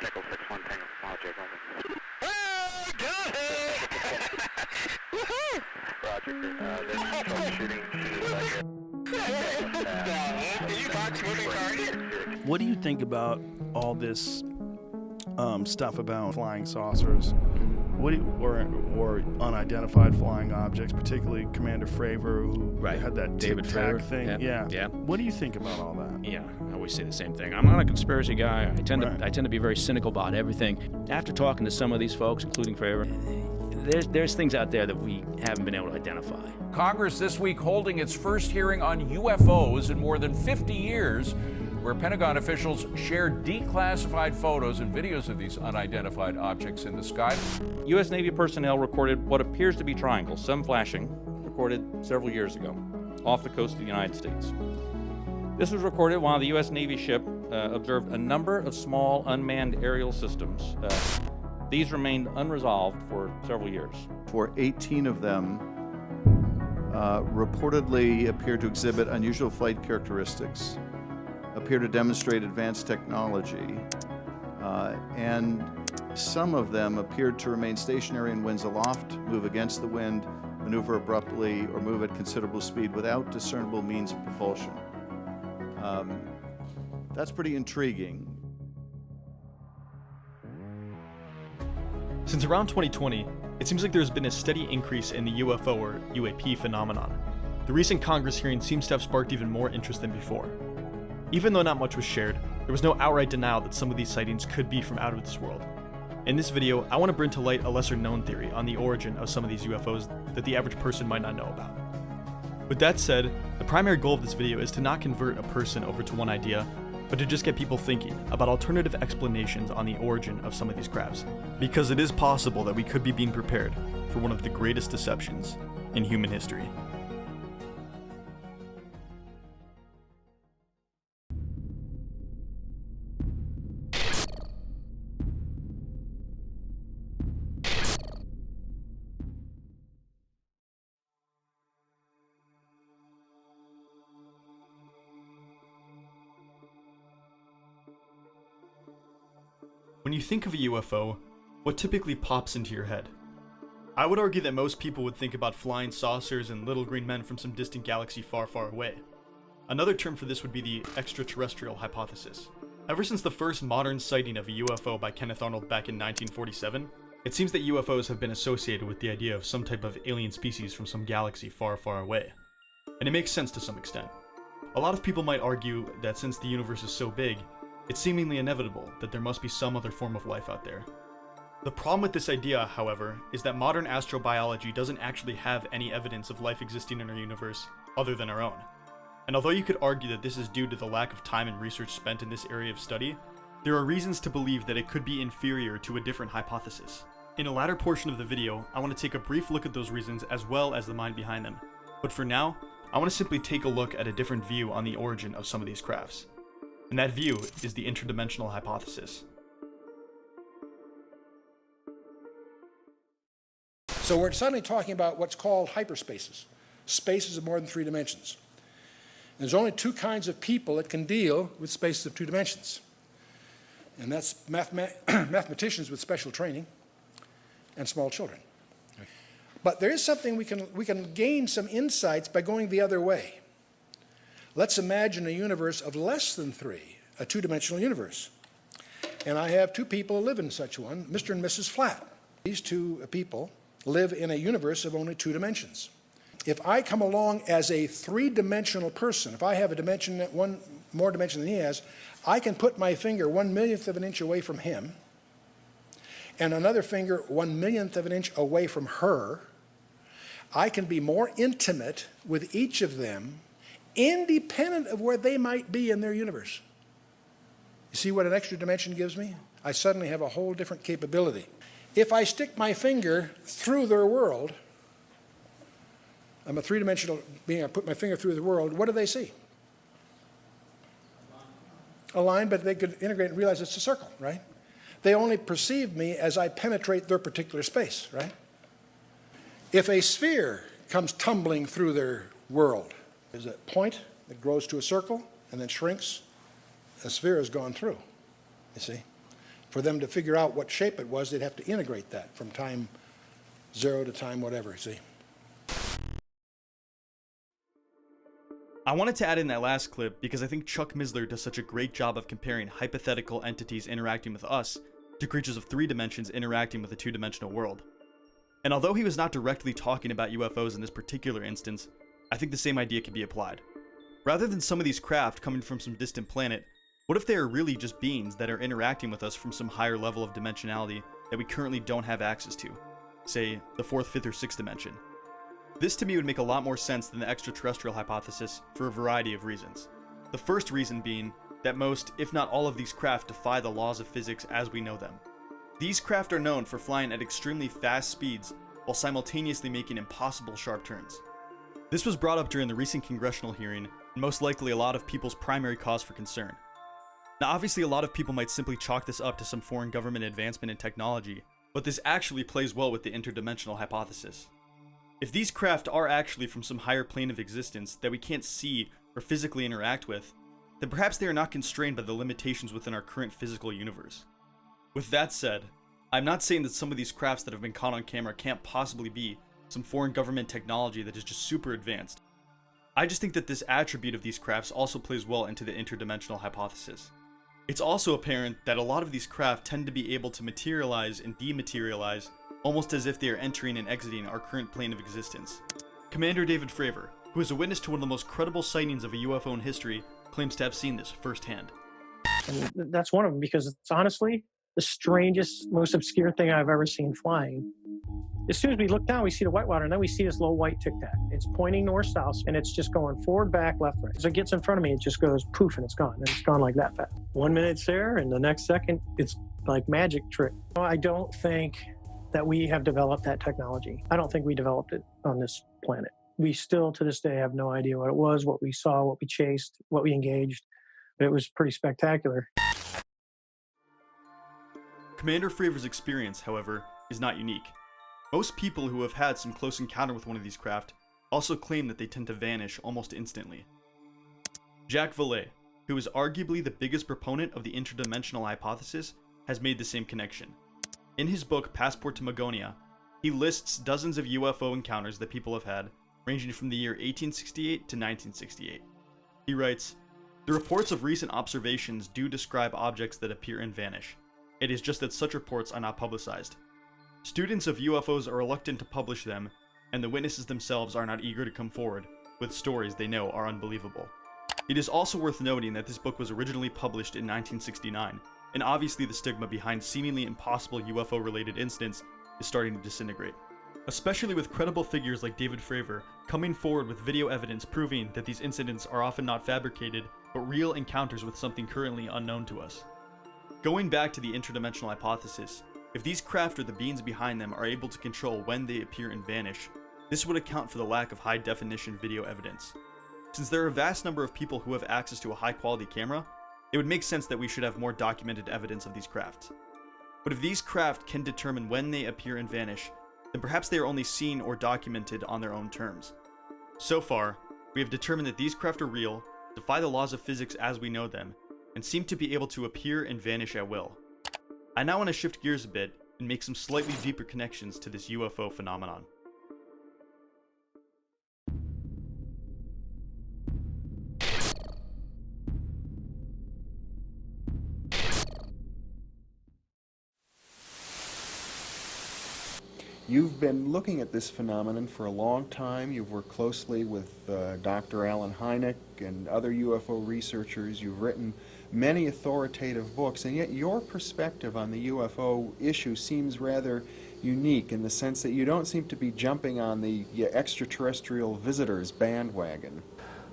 Nickel 6-1 Tango Project, over. Oh, got it! Woohoo! Roger, this is troubleshooting. You box moving target? What do you think about all this stuff about flying saucers? What do you, or unidentified flying objects, particularly Commander Fravor, who had that David tic-tac Fravor thing? Yeah. What do you think about all that? Yeah, I always say the same thing. I'm not a conspiracy guy. I tend to be very cynical about everything. After talking to some of these folks, including Fravor, there's things out there that we haven't been able to identify. Congress this week holding its first hearing on UFOs in more than 50 years, where Pentagon officials shared declassified photos and videos of these unidentified objects in the sky. U.S. Navy personnel recorded what appears to be triangles, some flashing, recorded several years ago, off the coast of the United States. This was recorded while the U.S. Navy ship observed a number of small unmanned aerial systems. These remained unresolved for several years. For 18 of them, reportedly appear to exhibit unusual flight characteristics, appear to demonstrate advanced technology, and some of them appeared to remain stationary in winds aloft, move against the wind, maneuver abruptly, or move at considerable speed without discernible means of propulsion. That's pretty intriguing. Since around 2020, it seems like there's been a steady increase in the UFO or UAP phenomenon. The recent Congress hearing seems to have sparked even more interest than before. Even though not much was shared, there was no outright denial that some of these sightings could be from out of this world. In this video, I want to bring to light a lesser known theory on the origin of some of these UFOs that the average person might not know about. With that said, the primary goal of this video is to not convert a person over to one idea, but to just get people thinking about alternative explanations on the origin of some of these crafts. Because it is possible that we could be being prepared for one of the greatest deceptions in human history. When you think of a UFO, what typically pops into your head? I would argue that most people would think about flying saucers and little green men from some distant galaxy far, far away. Another term for this would be the extraterrestrial hypothesis. Ever since the first modern sighting of a UFO by Kenneth Arnold back in 1947, it seems that UFOs have been associated with the idea of some type of alien species from some galaxy far, far away. And it makes sense to some extent. A lot of people might argue that since the universe is so big, it's seemingly inevitable that there must be some other form of life out there. The problem with this idea, however, is that modern astrobiology doesn't actually have any evidence of life existing in our universe other than our own. And although you could argue that this is due to the lack of time and research spent in this area of study, there are reasons to believe that it could be inferior to a different hypothesis. In a latter portion of the video, I want to take a brief look at those reasons as well as the mind behind them. But for now, I want to simply take a look at a different view on the origin of some of these crafts. And that view is the interdimensional hypothesis. So we're suddenly talking about what's called hyperspaces, spaces of more than 3 dimensions. There's only 2 kinds of people that can deal with spaces of 2 dimensions. And that's mathematicians with special training and small children. But there is something we can gain some insights by going the other way. Let's imagine a universe of less than 3, a 2-dimensional universe. And I have 2 people who live in such one, Mr. and Mrs. Flat. These 2 people live in a universe of only 2 dimensions. If I come along as a 3-dimensional person, if I have a dimension, one more dimension than he has, I can put my finger 1/millionth of an inch away from him, and another finger 1/millionth of an inch away from her. I can be more intimate with each of them, independent of where they might be in their universe. You see what an extra dimension gives me? I suddenly have a whole different capability. If I stick my finger through their world, I'm a 3-dimensional being, I put my finger through the world, what do they see? A line, but they could integrate and realize it's a circle, right? They only perceive me as I penetrate their particular space, right? If a sphere comes tumbling through their world, there's a point that grows to a circle and then shrinks. A sphere has gone through, you see. For them to figure out what shape it was, they'd have to integrate that from time 0 to time whatever, see? I wanted to add in that last clip because I think Chuck Misler does such a great job of comparing hypothetical entities interacting with us to creatures of 3 dimensions interacting with a 2-dimensional world. And although he was not directly talking about UFOs in this particular instance, I think the same idea can be applied. Rather than some of these craft coming from some distant planet, what if they are really just beings that are interacting with us from some higher level of dimensionality that we currently don't have access to? Say, the 4th, 5th, or 6th dimension. This to me would make a lot more sense than the extraterrestrial hypothesis for a variety of reasons. The first reason being that most, if not all of these craft defy the laws of physics as we know them. These craft are known for flying at extremely fast speeds while simultaneously making impossible sharp turns. This was brought up during the recent congressional hearing, and most likely a lot of people's primary cause for concern. Now obviously a lot of people might simply chalk this up to some foreign government advancement in technology, but this actually plays well with the interdimensional hypothesis. If these craft are actually from some higher plane of existence that we can't see or physically interact with, then perhaps they are not constrained by the limitations within our current physical universe. With that said, I'm not saying that some of these crafts that have been caught on camera can't possibly be some foreign government technology that is just super advanced. I just think that this attribute of these crafts also plays well into the interdimensional hypothesis. It's also apparent that a lot of these craft tend to be able to materialize and dematerialize almost as if they are entering and exiting our current plane of existence. Commander David Fravor, who is a witness to one of the most credible sightings of a UFO in history, claims to have seen this firsthand. And that's one of them because it's honestly the strangest, most obscure thing I've ever seen flying. As soon as we look down, we see the whitewater, and then we see this little white tic-tac. It's pointing north-south, and it's just going forward, back, left, right. As it gets in front of me, it just goes poof, and it's gone. And it's gone like that fast. 1 minute it's there, and the next second, it's like magic trick. I don't think that we have developed that technology. I don't think we developed it on this planet. We still, to this day, have no idea what it was, what we saw, what we chased, what we engaged. But it was pretty spectacular. Commander Fravor's experience, however, is not unique. Most people who have had some close encounter with one of these craft also claim that they tend to vanish almost instantly. Jack Valet, who is arguably the biggest proponent of the interdimensional hypothesis, has made the same connection. In his book Passport to Magonia, he lists dozens of UFO encounters that people have had, ranging from the year 1868 to 1968. He writes, "The reports of recent observations do describe objects that appear and vanish. It is just that such reports are not publicized. Students of UFOs are reluctant to publish them, and the witnesses themselves are not eager to come forward with stories they know are unbelievable." It is also worth noting that this book was originally published in 1969, and obviously the stigma behind seemingly impossible UFO-related incidents is starting to disintegrate. Especially with credible figures like David Fravor coming forward with video evidence proving that these incidents are often not fabricated, but real encounters with something currently unknown to us. Going back to the interdimensional hypothesis, if these craft or the beings behind them are able to control when they appear and vanish, this would account for the lack of high-definition video evidence. Since there are a vast number of people who have access to a high-quality camera, it would make sense that we should have more documented evidence of these crafts. But if these craft can determine when they appear and vanish, then perhaps they are only seen or documented on their own terms. So far, we have determined that these craft are real, defy the laws of physics as we know them, and seem to be able to appear and vanish at will. I now want to shift gears a bit and make some slightly deeper connections to this UFO phenomenon. You've been looking at this phenomenon for a long time. You've worked closely with Dr. Alan Hynek and other UFO researchers. You've written many authoritative books, and yet your perspective on the UFO issue seems rather unique in the sense that you don't seem to be jumping on the extraterrestrial visitors bandwagon.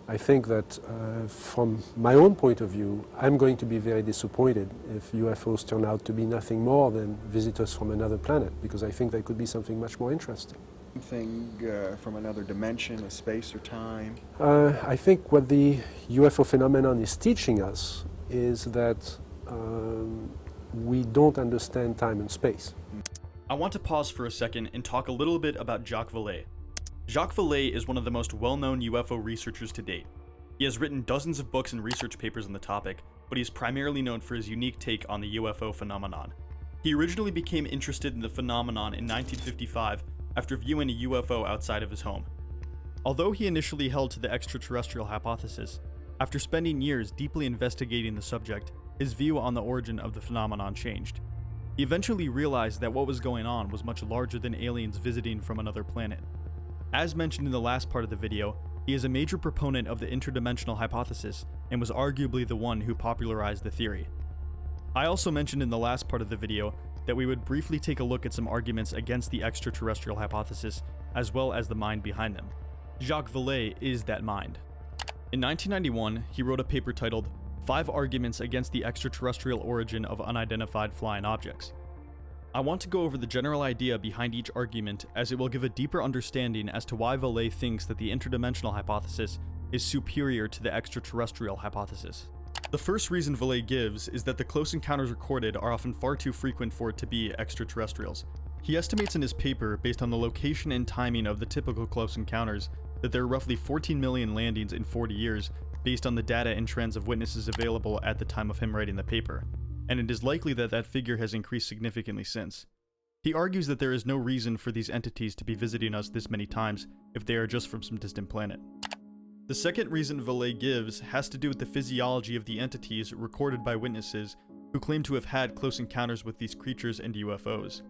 I think that from my own point of view, I'm going to be very disappointed if UFOs turn out to be nothing more than visitors from another planet, because I think they could be something much more interesting. Something from another dimension, a space or time? I think what the UFO phenomenon is teaching us is that we don't understand time and space. I want to pause for a second and talk a little bit about Jacques Valet. Jacques Valet is one of the most well-known UFO researchers to date. He has written dozens of books and research papers on the topic, but he's primarily known for his unique take on the UFO phenomenon. He originally became interested in the phenomenon in 1955 after viewing a UFO outside of his home. Although he initially held to the extraterrestrial hypothesis, after spending years deeply investigating the subject, his view on the origin of the phenomenon changed. He eventually realized that what was going on was much larger than aliens visiting from another planet. As mentioned in the last part of the video, he is a major proponent of the interdimensional hypothesis and was arguably the one who popularized the theory. I also mentioned in the last part of the video that we would briefly take a look at some arguments against the extraterrestrial hypothesis, as well as the mind behind them. Jacques Valet is that mind. In 1991, he wrote a paper titled 5 Arguments Against the Extraterrestrial Origin of Unidentified Flying Objects. I want to go over the general idea behind each argument, as it will give a deeper understanding as to why Valet thinks that the interdimensional hypothesis is superior to the extraterrestrial hypothesis. The first reason Valet gives is that the close encounters recorded are often far too frequent for it to be extraterrestrials. He estimates in his paper, based on the location and timing of the typical close encounters, that there are roughly 14 million landings in 40 years, based on the data and trends of witnesses available at the time of him writing the paper, and it is likely that that figure has increased significantly since. He argues that there is no reason for these entities to be visiting us this many times if they are just from some distant planet. The second reason Valet gives has to do with the physiology of the entities recorded by witnesses who claim to have had close encounters with these creatures and UFOs.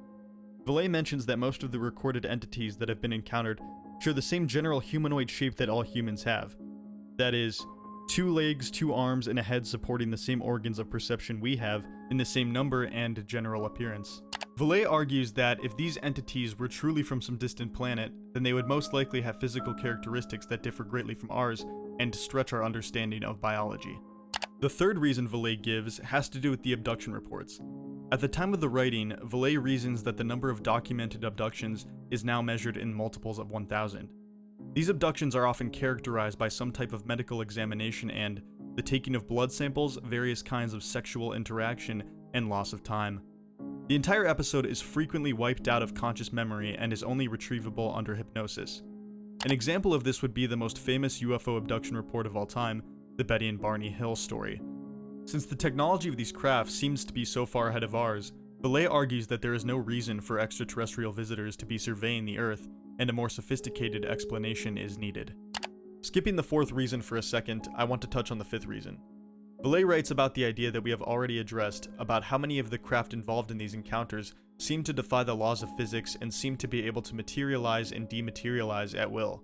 Valet mentions that most of the recorded entities that have been encountered share the same general humanoid shape that all humans have. That is, 2 legs, 2 arms, and a head supporting the same organs of perception we have in the same number and general appearance. Valet argues that if these entities were truly from some distant planet, then they would most likely have physical characteristics that differ greatly from ours and stretch our understanding of biology. The third reason Valet gives has to do with the abduction reports. At the time of the writing, Valet reasons that the number of documented abductions is now measured in multiples of 1,000. These abductions are often characterized by some type of medical examination and the taking of blood samples, various kinds of sexual interaction, and loss of time. The entire episode is frequently wiped out of conscious memory and is only retrievable under hypnosis. An example of this would be the most famous UFO abduction report of all time, the Betty and Barney Hill story. Since the technology of these craft seems to be so far ahead of ours, Valet argues that there is no reason for extraterrestrial visitors to be surveying the Earth, and a more sophisticated explanation is needed. Skipping the fourth reason for a second, I want to touch on the fifth reason. Valet writes about the idea that we have already addressed about how many of the craft involved in these encounters seem to defy the laws of physics and seem to be able to materialize and dematerialize at will.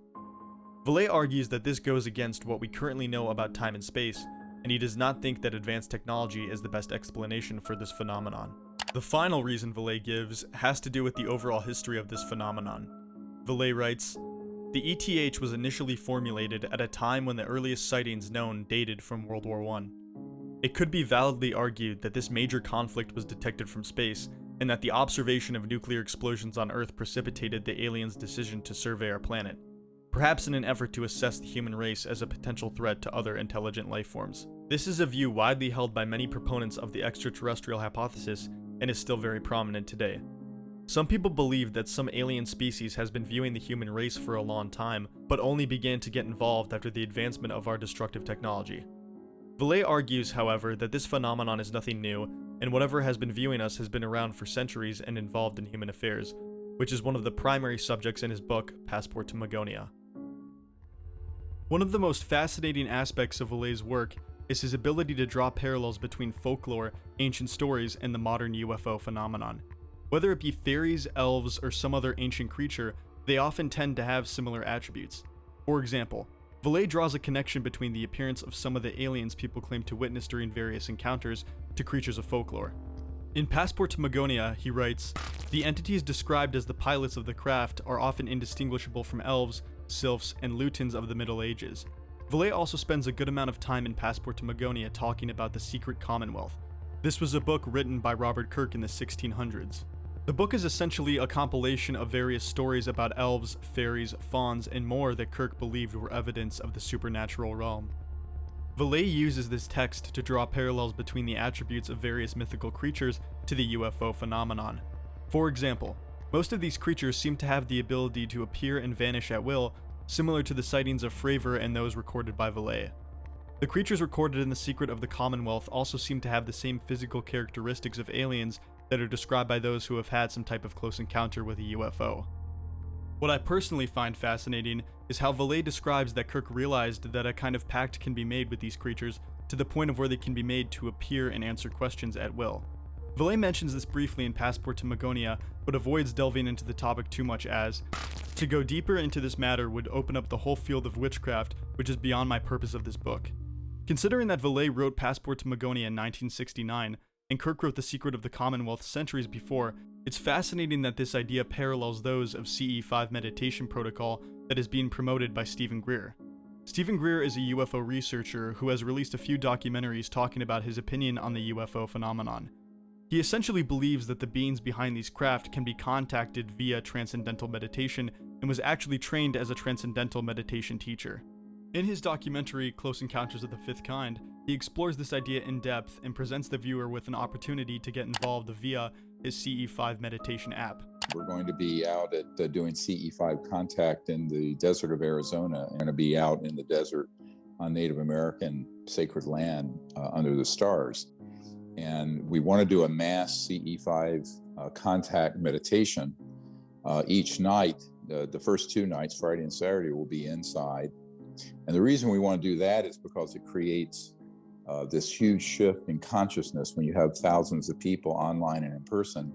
Valet argues that this goes against what we currently know about time and space, and he does not think that advanced technology is the best explanation for this phenomenon. The final reason Valet gives has to do with the overall history of this phenomenon. Valet writes, "The ETH was initially formulated at a time when the earliest sightings known dated from World War I. It could be validly argued that this major conflict was detected from space, and that the observation of nuclear explosions on Earth precipitated the aliens' decision to survey our planet, perhaps in an effort to assess the human race as a potential threat to other intelligent life forms. This is a view widely held by many proponents of the extraterrestrial hypothesis and is still very prominent today. Some people believe that some alien species has been viewing the human race for a long time, but only began to get involved after the advancement of our destructive technology. Valet argues, however, that this phenomenon is nothing new, and whatever has been viewing us has been around for centuries and involved in human affairs, which is one of the primary subjects in his book, Passport to Magonia. One of the most fascinating aspects of Valet's work is his ability to draw parallels between folklore, ancient stories, and the modern UFO phenomenon. Whether it be fairies, elves, or some other ancient creature, they often tend to have similar attributes. For example, Valet draws a connection between the appearance of some of the aliens people claim to witness during various encounters to creatures of folklore. In Passport to Magonia, he writes, "The entities described as the pilots of the craft are often indistinguishable from elves, sylphs, and lutins of the Middle Ages." Valet also spends a good amount of time in Passport to Magonia talking about the Secret Commonwealth. This was a book written by Robert Kirk in the 1600s. The book is essentially a compilation of various stories about elves, fairies, fauns, and more that Kirk believed were evidence of the supernatural realm. Valet uses this text to draw parallels between the attributes of various mythical creatures to the UFO phenomenon. For example, most of these creatures seem to have the ability to appear and vanish at will, similar to the sightings of Fravor and those recorded by Valet. The creatures recorded in the Secret of the Commonwealth also seem to have the same physical characteristics of aliens that are described by those who have had some type of close encounter with a UFO. What I personally find fascinating is how Valet describes that Kirk realized that a kind of pact can be made with these creatures to the point of where they can be made to appear and answer questions at will. Valet mentions this briefly in Passport to Magonia, but avoids delving into the topic too much as, to go deeper into this matter would open up the whole field of witchcraft, which is beyond my purpose of this book. Considering that Valet wrote Passport to Magonia in 1969, and Kirk wrote The Secret of the Commonwealth centuries before, it's fascinating that this idea parallels those of CE5 meditation protocol that is being promoted by Stephen Greer. Stephen Greer is a UFO researcher who has released a few documentaries talking about his opinion on the UFO phenomenon. He essentially believes that the beings behind these craft can be contacted via transcendental meditation and was actually trained as a transcendental meditation teacher. In his documentary, Close Encounters of the Fifth Kind, he explores this idea in depth and presents the viewer with an opportunity to get involved via his CE5 meditation app. We're going to be out at doing CE5 contact in the desert of Arizona. We're going to be out in the desert on Native American sacred land under the stars. And we want to do a mass CE5 contact meditation each night. The first 2 nights, Friday and Saturday, will be inside. And the reason we want to do that is because it creates this huge shift in consciousness when you have thousands of people online and in person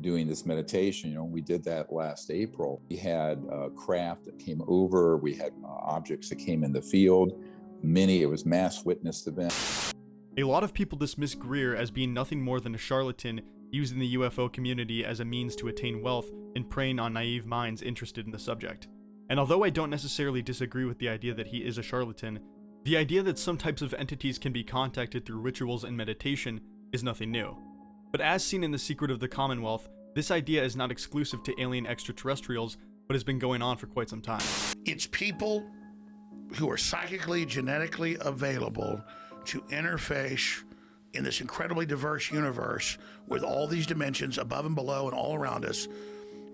doing this meditation. You know, we did that last April. We had craft that came over. We had objects that came in the field. It was mass witnessed events. A lot of people dismiss Greer as being nothing more than a charlatan using the UFO community as a means to attain wealth and preying on naive minds interested in the subject. And although I don't necessarily disagree with the idea that he is a charlatan, the idea that some types of entities can be contacted through rituals and meditation is nothing new. But as seen in The Secret of the Commonwealth, this idea is not exclusive to alien extraterrestrials, but has been going on for quite some time. It's people who are psychically, genetically available to interface in this incredibly diverse universe with all these dimensions above and below and all around us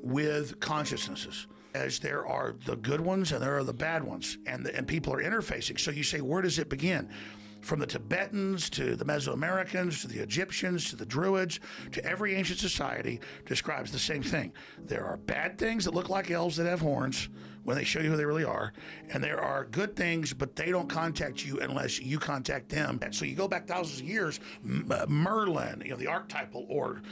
with consciousnesses. As there are the good ones and there are the bad ones, and people are interfacing. So you say, where does it begin? From the Tibetans to the Mesoamericans to the Egyptians to the Druids to every ancient society describes the same thing. There are bad things that look like elves that have horns when they show you who they really are, and there are good things, but they don't contact you unless you contact them. And so you go back thousands of years, Merlin, the archetypal, or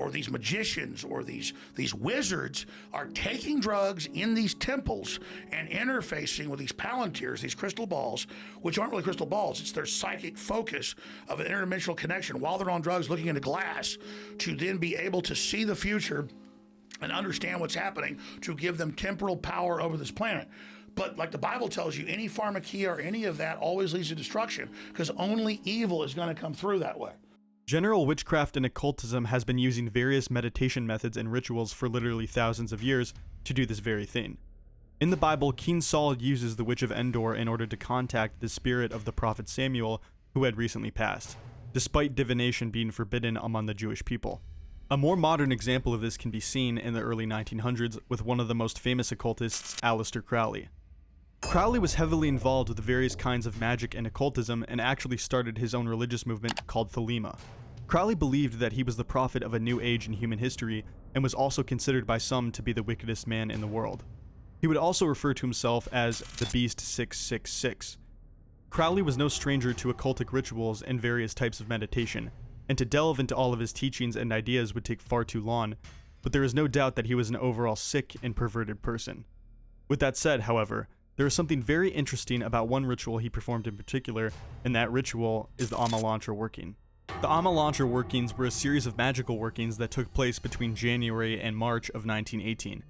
these magicians or these wizards are taking drugs in these temples and interfacing with these palantirs, these crystal balls, which aren't really crystal balls. It's their psychic focus of an interdimensional connection while they're on drugs, looking into glass, to then be able to see the future and understand what's happening, to give them temporal power over this planet. But like the Bible tells you, any pharmakia or any of that always leads to destruction, because only evil is going to come through that way. General witchcraft and occultism has been using various meditation methods and rituals for literally thousands of years to do this very thing. In the Bible, King Saul uses the Witch of Endor in order to contact the spirit of the prophet Samuel, who had recently passed, despite divination being forbidden among the Jewish people. A more modern example of this can be seen in the early 1900s with one of the most famous occultists, Aleister Crowley. Crowley was heavily involved with various kinds of magic and occultism and actually started his own religious movement called Thelema. Crowley believed that he was the prophet of a new age in human history and was also considered by some to be the wickedest man in the world. He would also refer to himself as the Beast 666. Crowley was no stranger to occultic rituals and various types of meditation, and to delve into all of his teachings and ideas would take far too long, but there is no doubt that he was an overall sick and perverted person. With that said, however, there is something very interesting about one ritual he performed in particular, and that ritual is the Amalantra working. The Amalantra workings were a series of magical workings that took place between January and March of 1918.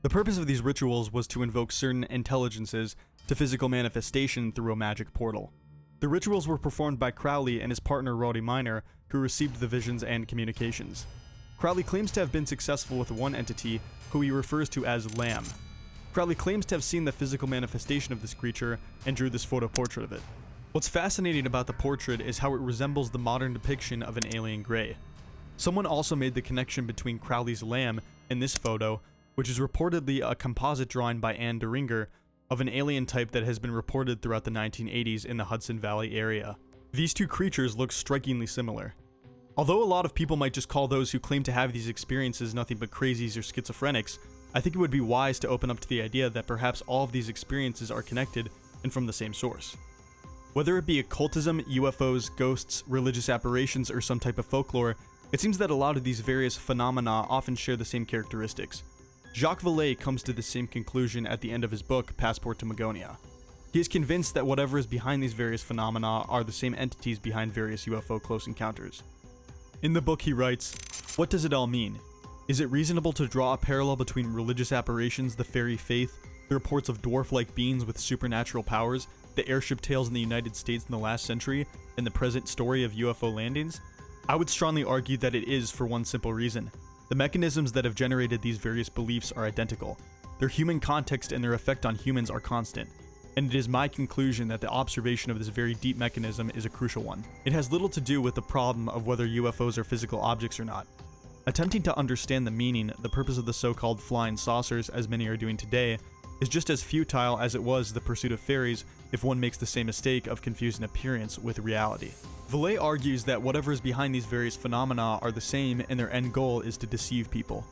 The purpose of these rituals was to invoke certain intelligences to physical manifestation through a magic portal. The rituals were performed by Crowley and his partner Roddy Minor, who received the visions and communications. Crowley claims to have been successful with one entity, who he refers to as Lamb. Crowley claims to have seen the physical manifestation of this creature and drew this photo portrait of it. What's fascinating about the portrait is how it resembles the modern depiction of an alien gray. Someone also made the connection between Crowley's Lamb and this photo, which is reportedly a composite drawing by Anne Deringer, of an alien type that has been reported throughout the 1980s in the Hudson Valley area. These two creatures look strikingly similar. Although a lot of people might just call those who claim to have these experiences nothing but crazies or schizophrenics, I think it would be wise to open up to the idea that perhaps all of these experiences are connected and from the same source. Whether it be occultism, UFOs, ghosts, religious apparitions, or some type of folklore, it seems that a lot of these various phenomena often share the same characteristics. Jacques Valet comes to the same conclusion at the end of his book, Passport to Magonia. He is convinced that whatever is behind these various phenomena are the same entities behind various UFO close encounters. In the book he writes, "What does it all mean? Is it reasonable to draw a parallel between religious apparitions, the fairy faith, the reports of dwarf-like beings with supernatural powers, the airship tales in the United States in the last century, and the present story of UFO landings? I would strongly argue that it is for one simple reason. The mechanisms that have generated these various beliefs are identical. Their human context and their effect on humans are constant. And it is my conclusion that the observation of this very deep mechanism is a crucial one. It has little to do with the problem of whether UFOs are physical objects or not. Attempting to understand the meaning, the purpose of the so-called flying saucers, as many are doing today, is just as futile as it was the pursuit of fairies if one makes the same mistake of confusing appearance with reality." Valet argues that whatever is behind these various phenomena are the same and their end goal is to deceive people.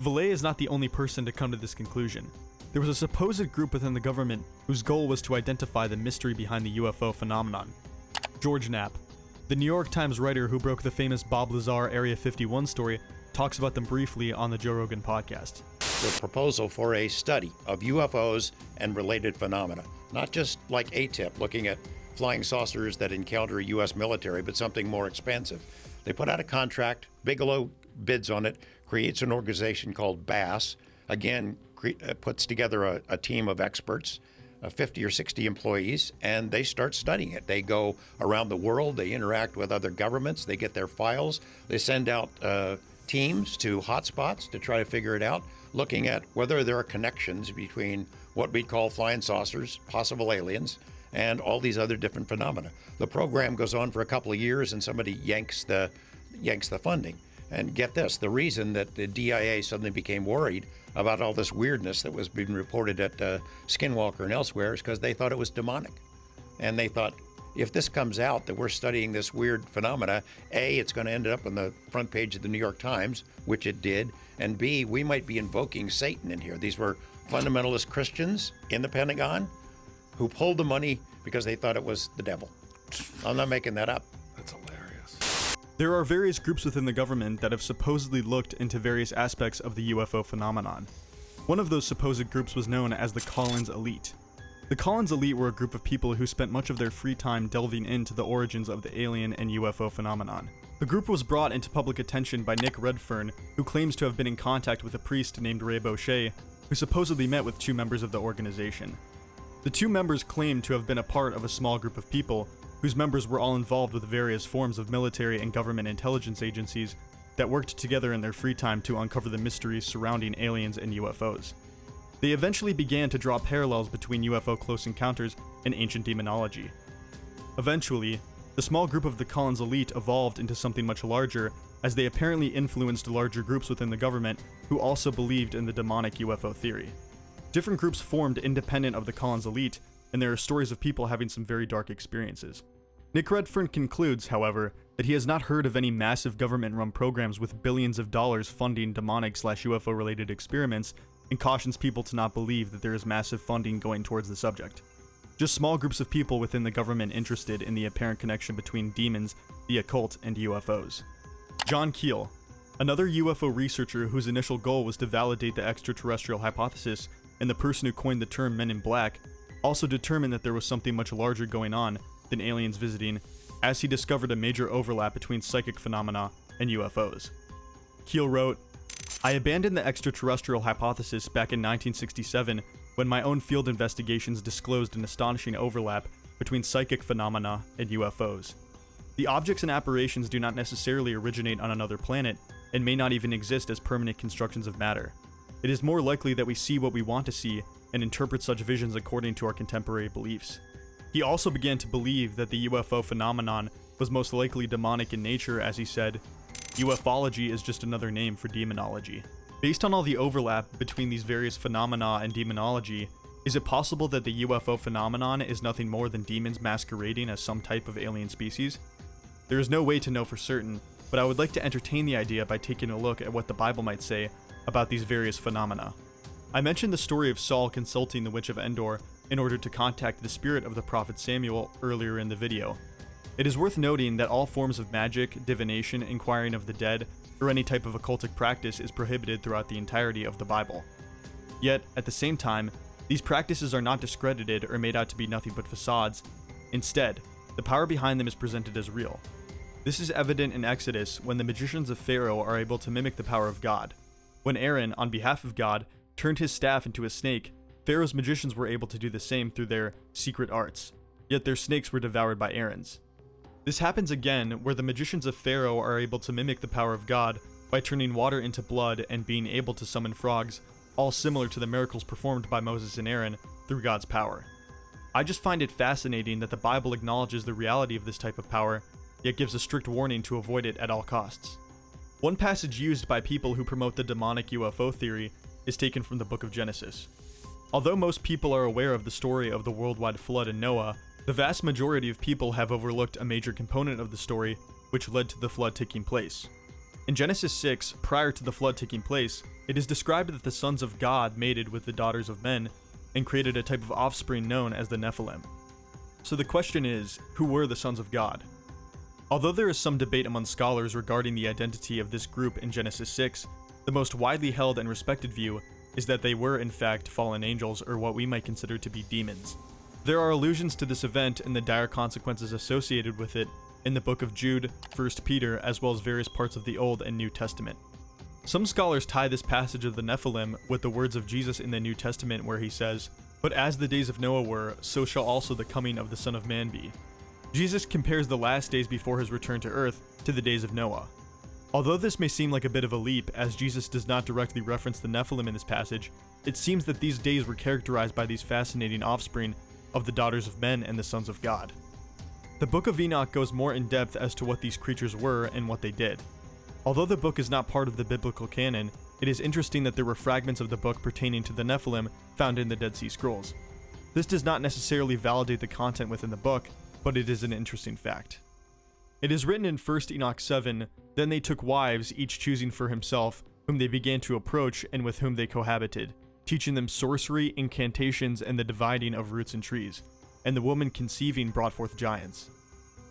Valet is not the only person to come to this conclusion. There was a supposed group within the government whose goal was to identify the mystery behind the UFO phenomenon. George Knapp, the New York Times writer who broke the famous Bob Lazar Area 51 story, talks about them briefly on the Joe Rogan podcast. The proposal for a study of UFOs and related phenomena, not just like ATIP, looking at flying saucers that encounter U.S. military, but something more expansive. They put out a contract, Bigelow bids on it, creates an organization called BASS, again, puts together a team of experts, 50 or 60 employees, and they start studying it. They go around the world, they interact with other governments, they get their files, they send out teams to hotspots to try to figure it out, looking at whether there are connections between what we call flying saucers, possible aliens, and all these other different phenomena. The program goes on for a couple of years and somebody yanks the funding. And get this, the reason that the DIA suddenly became worried about all this weirdness that was being reported at Skinwalker and elsewhere is because they thought it was demonic. And they thought, if this comes out that we're studying this weird phenomena, A, it's going to end up on the front page of the New York Times, which it did, and B, we might be invoking Satan in here. These were fundamentalist Christians in the Pentagon who pulled the money because they thought it was the devil. I'm not making that up. That's hilarious. There are various groups within the government that have supposedly looked into various aspects of the UFO phenomenon. One of those supposed groups was known as the Collins Elite. The Collins Elite were a group of people who spent much of their free time delving into the origins of the alien and UFO phenomenon. The group was brought into public attention by Nick Redfern, who claims to have been in contact with a priest named Ray Boucher, who supposedly met with two members of the organization. The two members claimed to have been a part of a small group of people, whose members were all involved with various forms of military and government intelligence agencies that worked together in their free time to uncover the mysteries surrounding aliens and UFOs. They eventually began to draw parallels between UFO close encounters and ancient demonology. Eventually, the small group of the Collins Elite evolved into something much larger, as they apparently influenced larger groups within the government who also believed in the demonic UFO theory. Different groups formed independent of the Collins Elite, and there are stories of people having some very dark experiences. Nick Redfern concludes, however, that he has not heard of any massive government-run programs with billions of dollars funding demonic/UFO-related experiments, and cautions people to not believe that there is massive funding going towards the subject. Just small groups of people within the government interested in the apparent connection between demons, the occult, and UFOs. John Keel, another UFO researcher whose initial goal was to validate the extraterrestrial hypothesis, and the person who coined the term Men in Black, also determined that there was something much larger going on than aliens visiting, as he discovered a major overlap between psychic phenomena and UFOs. Keel wrote, "I abandoned the extraterrestrial hypothesis back in 1967 when my own field investigations disclosed an astonishing overlap between psychic phenomena and UFOs. The objects and apparitions do not necessarily originate on another planet and may not even exist as permanent constructions of matter. It is more likely that we see what we want to see and interpret such visions according to our contemporary beliefs." He also began to believe that the UFO phenomenon was most likely demonic in nature, as he said, "UFOlogy is just another name for demonology." Based on all the overlap between these various phenomena and demonology, Is it possible that the UFO phenomenon is nothing more than demons masquerading as some type of alien species? There is no way to know for certain, but I would like to entertain the idea by taking a look at what the Bible might say about these various phenomena. I mentioned the story of Saul consulting the Witch of Endor in order to contact the spirit of the prophet Samuel earlier in the video. It is worth noting that all forms of magic, divination, inquiring of the dead, or any type of occultic practice is prohibited throughout the entirety of the Bible. Yet, at the same time, these practices are not discredited or made out to be nothing but facades. Instead, the power behind them is presented as real. This is evident in Exodus when the magicians of Pharaoh are able to mimic the power of God. When Aaron, on behalf of God, turned his staff into a snake, Pharaoh's magicians were able to do the same through their secret arts, yet their snakes were devoured by Aaron's. This happens again where the magicians of Pharaoh are able to mimic the power of God by turning water into blood and being able to summon frogs, all similar to the miracles performed by Moses and Aaron through God's power. I just find it fascinating that the Bible acknowledges the reality of this type of power, yet gives a strict warning to avoid it at all costs. One passage used by people who promote the demonic UFO theory is taken from the book of Genesis. Although most people are aware of the story of the worldwide flood and Noah, the vast majority of people have overlooked a major component of the story which led to the flood taking place. In Genesis 6, prior to the flood taking place, it is described that the sons of God mated with the daughters of men and created a type of offspring known as the Nephilim. So the question is, who were the sons of God? Although there is some debate among scholars regarding the identity of this group in Genesis 6, the most widely held and respected view is that they were in fact fallen angels, or what we might consider to be demons. There are allusions to this event and the dire consequences associated with it in the book of Jude, 1 Peter, as well as various parts of the Old and New Testament. Some scholars tie this passage of the Nephilim with the words of Jesus in the New Testament where he says, "But as the days of Noah were, so shall also the coming of the Son of Man be." Jesus compares the last days before his return to earth to the days of Noah. Although this may seem like a bit of a leap, as Jesus does not directly reference the Nephilim in this passage, it seems that these days were characterized by these fascinating offspring of the daughters of men and the sons of God. The Book of Enoch goes more in depth as to what these creatures were and what they did. Although the book is not part of the biblical canon, it is interesting that there were fragments of the book pertaining to the Nephilim found in the Dead Sea Scrolls. This does not necessarily validate the content within the book, but it is an interesting fact. It is written in 1 Enoch 7, "Then they took wives, each choosing for himself, whom they began to approach and with whom they cohabited, teaching them sorcery, incantations, and the dividing of roots and trees. And the woman conceiving brought forth giants."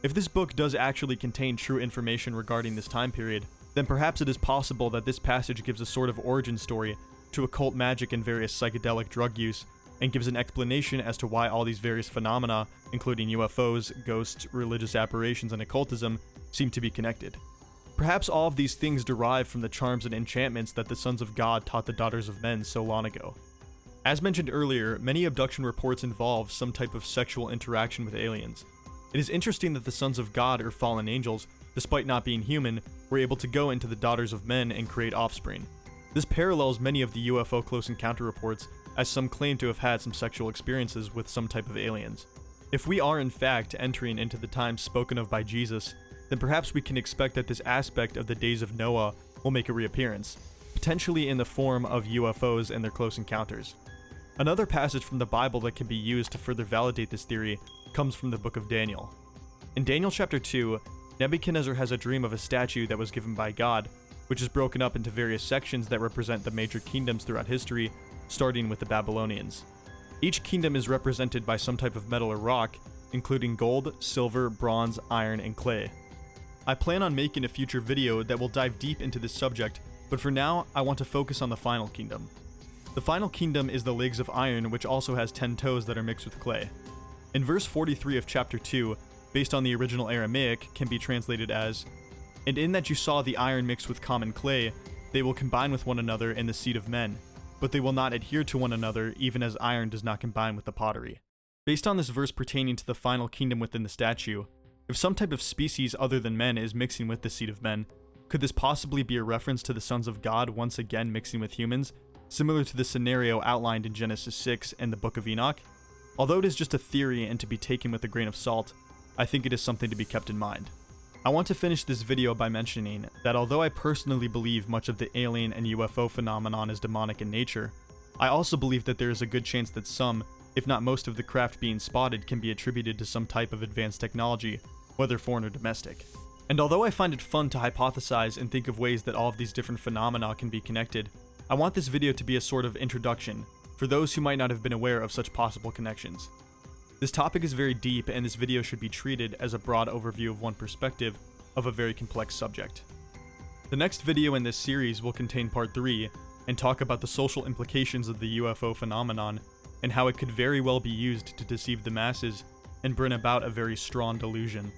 If this book does actually contain true information regarding this time period, then perhaps it is possible that this passage gives a sort of origin story to occult magic and various psychedelic drug use, and gives an explanation as to why all these various phenomena, including UFOs, ghosts, religious apparitions, and occultism, seem to be connected. Perhaps all of these things derive from the charms and enchantments that the sons of God taught the daughters of men so long ago. As mentioned earlier, many abduction reports involve some type of sexual interaction with aliens. It is interesting that the sons of God, or fallen angels, despite not being human, were able to go into the daughters of men and create offspring. This parallels many of the UFO close encounter reports, as some claim to have had some sexual experiences with some type of aliens. If we are in fact entering into the times spoken of by Jesus, then perhaps we can expect that this aspect of the days of Noah will make a reappearance, potentially in the form of UFOs and their close encounters. Another passage from the Bible that can be used to further validate this theory comes from the book of Daniel. In Daniel chapter 2, Nebuchadnezzar has a dream of a statue that was given by God, which is broken up into various sections that represent the major kingdoms throughout history, starting with the Babylonians. Each kingdom is represented by some type of metal or rock, including gold, silver, bronze, iron, and clay. I plan on making a future video that will dive deep into this subject, but for now, I want to focus on the final kingdom. The final kingdom is the legs of iron, which also has 10 toes that are mixed with clay. In verse 43 of chapter 2, based on the original Aramaic, can be translated as, "And in that you saw the iron mixed with common clay, they will combine with one another in the seed of men, but they will not adhere to one another, even as iron does not combine with the pottery." Based on this verse pertaining to the final kingdom within the statue, if some type of species other than men is mixing with the seed of men, could this possibly be a reference to the sons of God once again mixing with humans, similar to the scenario outlined in Genesis 6 and the book of Enoch? Although it is just a theory and to be taken with a grain of salt, I think it is something to be kept in mind. I want to finish this video by mentioning that although I personally believe much of the alien and UFO phenomenon is demonic in nature, I also believe that there is a good chance that some, if not most of the craft being spotted can be attributed to some type of advanced technology, whether foreign or domestic. And although I find it fun to hypothesize and think of ways that all of these different phenomena can be connected, I want this video to be a sort of introduction for those who might not have been aware of such possible connections. This topic is very deep, and this video should be treated as a broad overview of one perspective of a very complex subject. The next video in this series will contain part 3 and talk about the social implications of the UFO phenomenon and how it could very well be used to deceive the masses and bring about a very strong delusion.